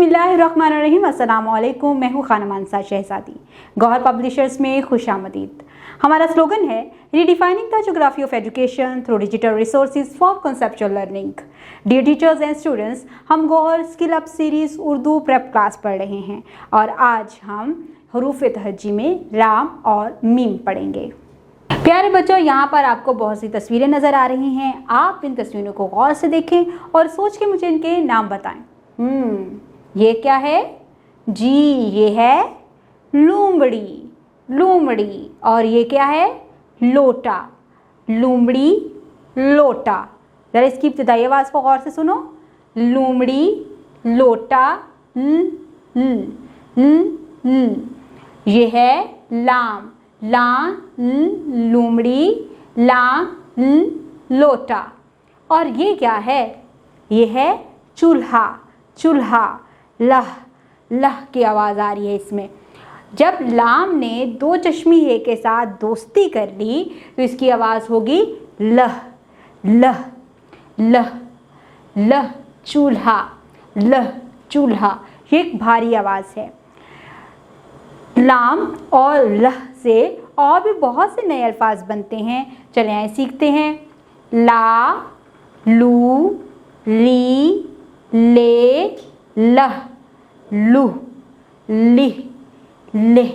बिस्मिल्लाहिर्रहमानिर्रहीम। अस्सलामुअलैकुम। मैं हूँ खानम अंसार शहजादी। गौहर पब्लिशर्स में खुशामदीद। हमारा स्लोगन है redefining the geography of education through digital resources for conceptual learning. Dear teachers and students, हम Gauhar skill up series Urdu prep class पढ़ रहे हैं और आज हम हरूफ तहज्जी में लाम और मीम पढ़ेंगे। प्यारे बच्चों, यहाँ पर आपको बहुत सी तस्वीरें नज़र आ रही हैं। आप इन तस्वीरों को गौर से देखें और सोच के मुझे इनके नाम बताएं। ये क्या है जी? ये है लूमड़ी, लूमड़ी। और ये क्या है? लोटा, लूमड़ी, लोटा। जरा इसकी इब्तिदाई आवाज़ को गौर से सुनो। लूमड़ी, लोटा, ल, ल, ल, ल। ये है लाम, लाम, लूमड़ी, लाम, लोटा। और ये क्या है? ये है चूल्हा, चूल्हा, लह, लह की आवाज़ आ रही है इसमें। जब लाम ने दो चश्मी हे के साथ दोस्ती कर ली तो इसकी आवाज़ होगी लह, लह, लह, लह, चूल्हा, लह, चूल्हा। ये एक भारी आवाज़ है। लाम और लह से और भी बहुत से नए अल्फाज बनते हैं। चलें आइए सीखते हैं। ला, लू, ली, ले, लह, लुह, लिह, लेह।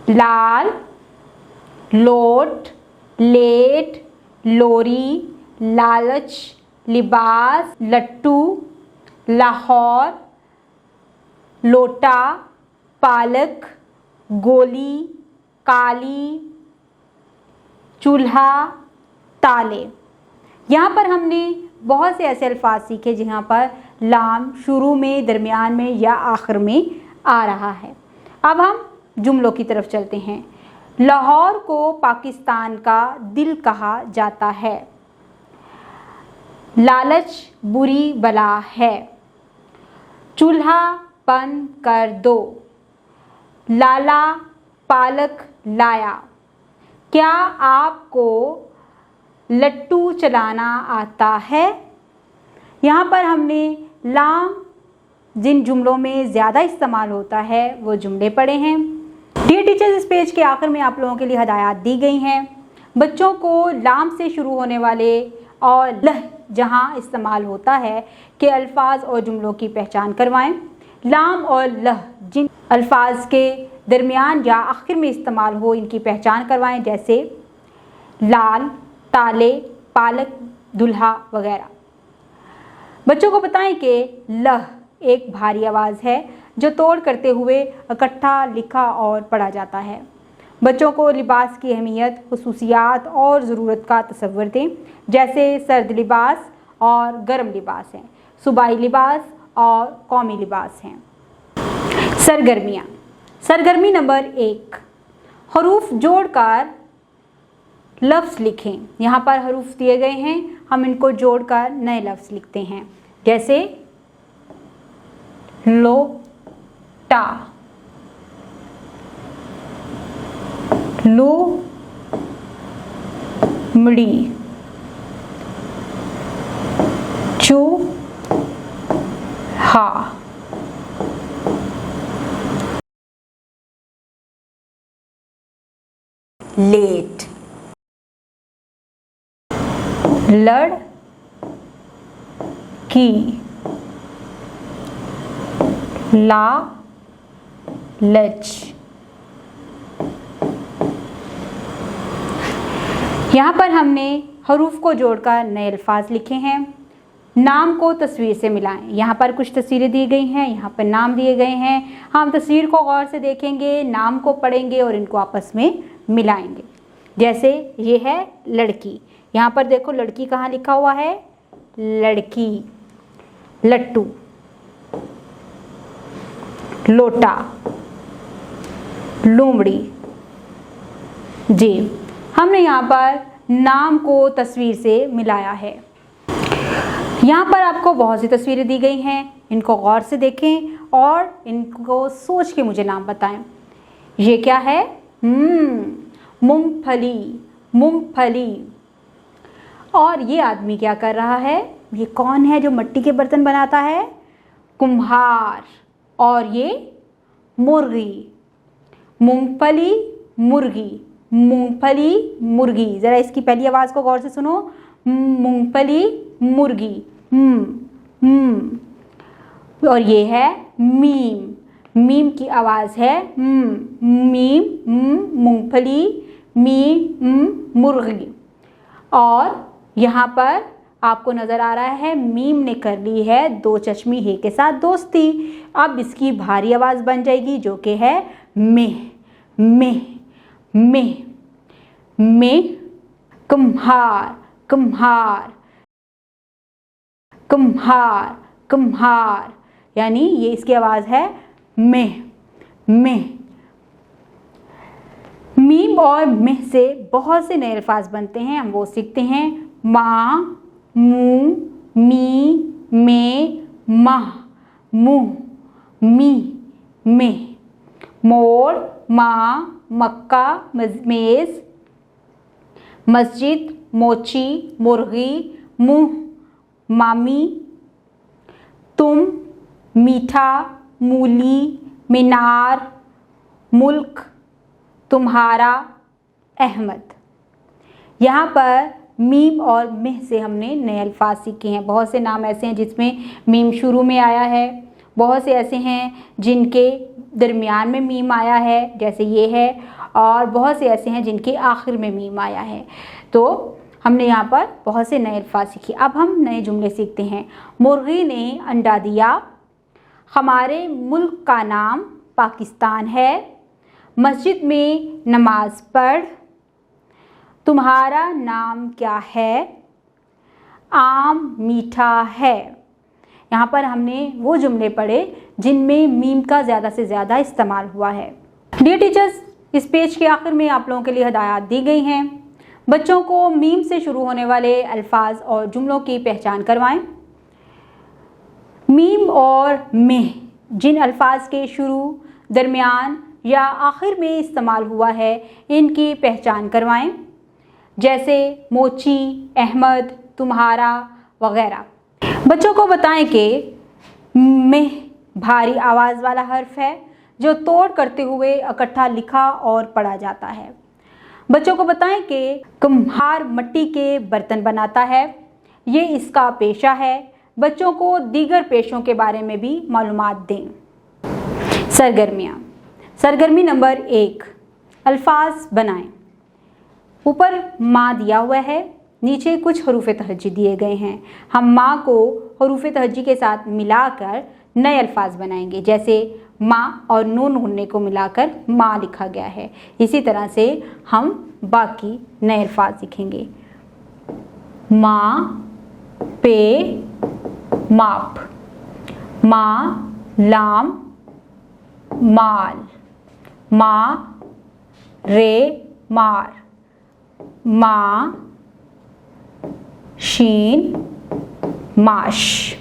लाल, लोट, लेट, लोरी, लालच, लिबास, लट्टू, लाहौर, लोटा, पालक, गोली, काली, चूल्हा, ताले। यहाँ पर हमने बहुत से ऐसे अल्फाज सीखे जहाँ पर लाम शुरू में, दरमियान में या आखिर में आ रहा है। अब हम जुमलों की तरफ चलते हैं। लाहौर को पाकिस्तान का दिल कहा जाता है। लालच बुरी बला है। चूल्हा बंद कर दो। लाला पालक लाया। क्या आपको लट्टू चलाना आता है? यहाँ पर हमने लाम जिन जुमलों में ज़्यादा इस्तेमाल होता है वो जुमले पढ़े हैं। डियर टीचर्स, इस पेज के आखिर में आप लोगों के लिए हदायत दी गई हैं। बच्चों को लाम से शुरू होने वाले और लह जहाँ इस्तेमाल होता है के अल्फाज और जुमलों की पहचान करवाएं। लाम और लह जिन अल्फाज के दरमियान या आखिर में इस्तेमाल हो इनकी पहचान करवाएं, जैसे लाल, ताले, पालक, दुल्हा वगैरह। बच्चों को बताएं कि लह एक भारी आवाज़ है जो तोड़ करते हुए इकट्ठा लिखा और पढ़ा जाता है। बच्चों को लिबास की अहमियत, खुसूसियात और ज़रूरत का तसव्वुर दें, जैसे सर्द लिबास और गर्म लिबास हैं, सूबाई लिबास और कौमी लिबास हैं। सरगर्मियाँ। सरगर्मी नंबर 1, हरूफ जोड़कर लफ्ज़ लिखें। यहाँ पर हरूफ दिए गए हैं, हम इनको जोड़कर नए लफ्ज़ लिखते हैं, जैसे लोटा, लूमड़ी, चूल्हा, लेट, लड़की, लालच। यहाँ पर हमने हरूफ को जोड़कर नए अल्फाज लिखे हैं। नाम को तस्वीर से मिलाएं। यहाँ पर कुछ तस्वीरें दी गई हैं, यहाँ पर नाम दिए गए हैं। हम तस्वीर को गौर से देखेंगे, नाम को पढ़ेंगे और इनको आपस में मिलाएंगे। जैसे ये है लड़की, यहाँ पर देखो लड़की कहाँ लिखा हुआ है? लड़की। लट्टू, लोटा, लूमड़ी। जी, हमने यहाँ पर नाम को तस्वीर से मिलाया है। यहाँ पर आपको बहुत सी तस्वीरें दी गई हैं, इनको गौर से देखें और इनको सोच के मुझे नाम बताएं। ये क्या है? मूंगफली, मूंगफली। और ये आदमी क्या कर रहा है? ये कौन है जो मिट्टी के बर्तन बनाता है? कुम्हार, और ये मुर्गी, मूंगफली मुर्गी, मूंगफली मुर्गी। ज़रा इसकी पहली आवाज़ को गौर से सुनो, मूंगफली मुर्गी, और ये है मीम, मीम की आवाज़ है मीम, मूंगफली, मीम मुर्गी। और यहाँ पर आपको नज़र आ रहा है मीम ने कर ली है दो चश्मी हे के साथ दोस्ती। अब इसकी भारी आवाज़ बन जाएगी जो कि है में, में, में, में, कुम्हार, कुम्हार, कुम्हार, कुम्हार, यानी ये इसकी आवाज़ है में, में। मीम और में से बहुत से नए अल्फाज बनते हैं, हम वो सीखते हैं। माँ, मुँह, मी, में, माह, मुँह, मी, में। मोर, माँ, मक्का, मेज़, मस्जिद, मोची, मुर्गी, मुँह, मामी, तुम, मीठा, मूली, मीनार, मुल्क, तुम्हारा, अहमद। यहाँ पर मीम और में से हमने नए अल्फाज सीखे हैं। बहुत से नाम ऐसे हैं जिसमें मीम शुरू में आया है, बहुत से ऐसे हैं जिनके दरमियान में मीम आया है जैसे ये है, और बहुत से ऐसे हैं जिनके आखिर में मीम आया है। तो हमने यहाँ पर बहुत से नए अल्फाज सीखे। अब हम नए जुमले सीखते हैं। मुर्गी ने अंडा दिया, हमारे मुल्क का नाम पाकिस्तान है, मस्जिद में नमाज पढ़, तुम्हारा नाम क्या है, आम मीठा है। यहाँ पर हमने वो जुमले पढ़े जिनमें मीम का ज़्यादा से ज़्यादा इस्तेमाल हुआ है। डियर टीचर्स, इस पेज के आखिर में आप लोगों के लिए हिदायत दी गई हैं। बच्चों को मीम से शुरू होने वाले अल्फाज और जुमलों की पहचान करवाएं। मीम और में जिन अल्फाज के शुरू, दरमियान या आखिर में इस्तेमाल हुआ है इनकी पहचान करवाएं, जैसे मोची, अहमद, तुम्हारा वगैरह। बच्चों को बताएं कि में भारी आवाज़ वाला हर्फ है जो तोड़ करते हुए इकट्ठा लिखा और पढ़ा जाता है। बच्चों को बताएं कि कुम्हार मिट्टी के बर्तन बनाता है, ये इसका पेशा है। बच्चों को दीगर पेशों के बारे में भी मालूमात दें। सरगर्मियाँ। सरगर्मी नंबर 1, अल्फाज बनाएं। ऊपर माँ दिया हुआ है, नीचे कुछ हरूफ तहज्जी दिए गए हैं। हम माँ को हरूफ तहज्जी के साथ मिलाकर नए अल्फाज बनाएंगे, जैसे माँ और नून गुन्ने को मिलाकर माँ लिखा गया है। इसी तरह से हम बाकी नए अल्फाज सीखेंगे। माँ, पे, माप, माँ, लाम, माल, माँ, रे, मार, माँ, शीन, माश।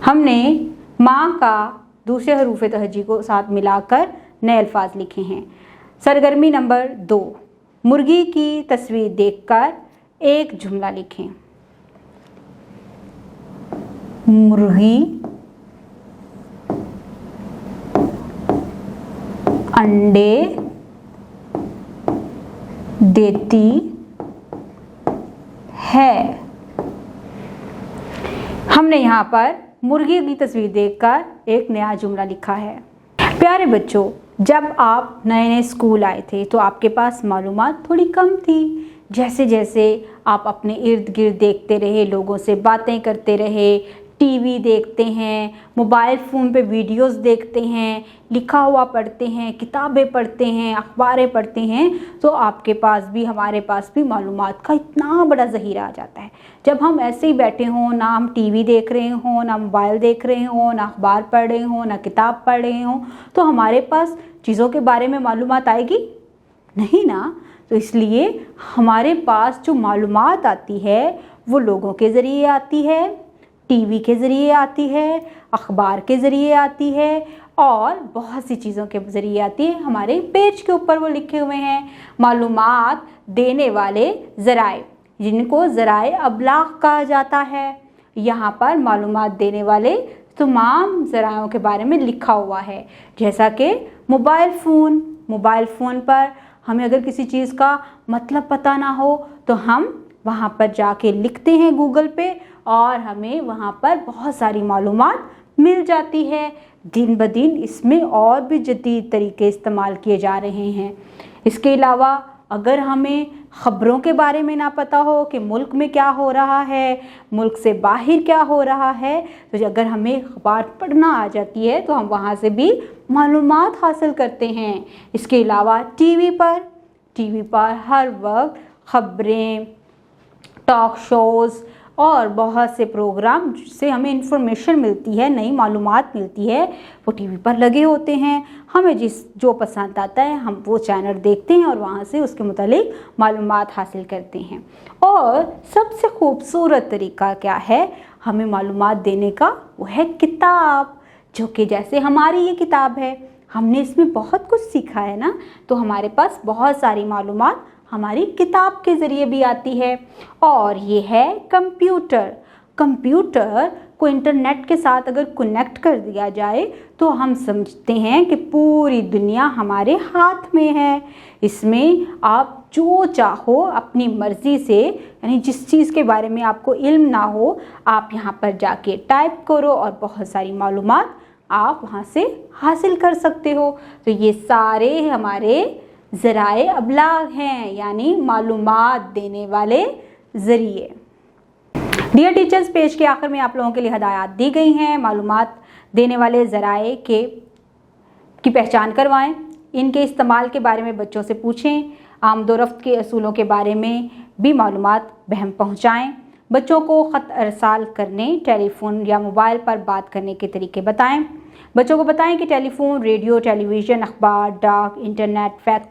हमने माँ का दूसरे हरूफ तहज्जी को साथ मिलाकर नए अल्फाज लिखे हैं। सरगर्मी नंबर 2, मुर्गी की तस्वीर देखकर एक जुमला लिखें। मुर्गी अंडे देती है। हमने यहाँ पर मुर्गी की तस्वीर देखकर एक नया जुमला लिखा है। प्यारे बच्चों, जब आप नए नए स्कूल आए थे तो आपके पास मालूमात थोड़ी कम थी। जैसे जैसे आप अपने इर्द गिर्द देखते रहे, लोगों से बातें करते रहे, टीवी देखते हैं, मोबाइल फ़ोन पे वीडियोस देखते हैं, लिखा हुआ पढ़ते हैं, किताबें पढ़ते हैं, अखबारें पढ़ते हैं, तो आपके पास भी हमारे पास भी मालूमात का इतना बड़ा ज़हीरा आ जाता है। जब हम ऐसे ही बैठे हों, ना हम टीवी देख रहे हों, ना मोबाइल देख रहे हों, ना अखबार पढ़ रहे हों, ना किताब पढ़ रहे हों, तो हमारे पास चीज़ों के बारे में मालूमात आएगी नहीं ना। तो इसलिए हमारे पास जो मालूमात आती है वो लोगों के ज़रिए आती है, टीवी के ज़रिए आती है, अखबार के ज़रिए आती है, और बहुत सी चीज़ों के ज़रिए आती है। हमारे पेज के ऊपर वो लिखे हुए हैं मालूमात देने वाले ज़राए, जिनको ज़राए अबलाग कहा जाता है। यहाँ पर मालूमात देने वाले तमाम ज़रायों के बारे में लिखा हुआ है, जैसा कि मोबाइल फ़ोन पर हमें अगर किसी चीज़ का मतलब पता ना हो तो हम वहाँ पर जाके लिखते हैं गूगल पे और हमें वहाँ पर बहुत सारी मालूमात मिल जाती है। दिन ब दिन इसमें और भी जदीद तरीके इस्तेमाल किए जा रहे हैं। इसके अलावा अगर हमें ख़बरों के बारे में ना पता हो कि मुल्क में क्या हो रहा है, मुल्क से बाहर क्या हो रहा है, तो अगर हमें अखबार पढ़ना आ जाती है तो हम वहाँ से भी मालूमात हासिल करते हैं। इसके अलावा टीवी पर हर वक्त ख़बरें, टॉक शोज़ और बहुत से प्रोग्राम जिससे हमें इंफॉर्मेशन मिलती है, नई मालूमात मिलती है, वो टीवी पर लगे होते हैं। हमें जो पसंद आता है हम वो चैनल देखते हैं और वहाँ से उसके मुतालिक मालूमात हासिल करते हैं। और सबसे खूबसूरत तरीका क्या है हमें मालूमात देने का, वो है किताब, जो कि जैसे हमारी ये किताब है, हमने इसमें बहुत कुछ सीखा है ना, तो हमारे पास बहुत सारी मालूमात हमारी किताब के ज़रिए भी आती है। और ये है कंप्यूटर को इंटरनेट के साथ अगर कनेक्ट कर दिया जाए तो हम समझते हैं कि पूरी दुनिया हमारे हाथ में है। इसमें आप जो चाहो अपनी मर्ज़ी से, यानी जिस चीज़ के बारे में आपको इल्म ना हो, आप यहाँ पर जाके टाइप करो और बहुत सारी मालूमात आप वहाँ से हासिल कर सकते हो। तो ये सारे हमारे ज़राए अबलाग हैं, यानी मालूमात देने वाले ज़रिए। डियर टीचर्स, पेज के आखिर में आप लोगों के लिए हदायत दी गई हैं। मालूमात देने वाले ज़राए की पहचान करवाएं, इनके इस्तेमाल के बारे में बच्चों से पूछें, आमदोरफ्त के असूलों के बारे में भी मालूमात बहम पहुँचाएँ। बच्चों को ख़त अरसाल करने, टेलीफोन या मोबाइल पर बात करने के तरीके बताएं। बच्चों को बताएं कि टेलीफोन, रेडियो, टेलीविज़न, अखबार, डाक, इंटरनेट, फैक्स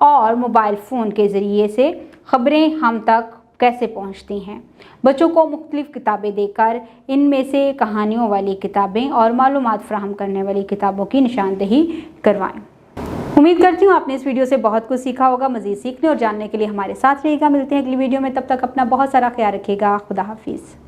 और मोबाइल फ़ोन के ज़रिए से ख़बरें हम तक कैसे पहुंचती हैं। बच्चों को मुख्तलिफ़ किताबें देकर इनमें से कहानियों वाली किताबें और मालूमात फ़राहम करने वाली किताबों की निशानदेही करवाएं। उम्मीद करती हूँ आपने इस वीडियो से बहुत कुछ सीखा होगा। मज़ीद सीखने और जानने के लिए हमारे साथ रहिएगा। मिलते हैं अगली वीडियो में, तब तक अपना बहुत सारा ख्याल रखिएगा। खुदा हाफिज़।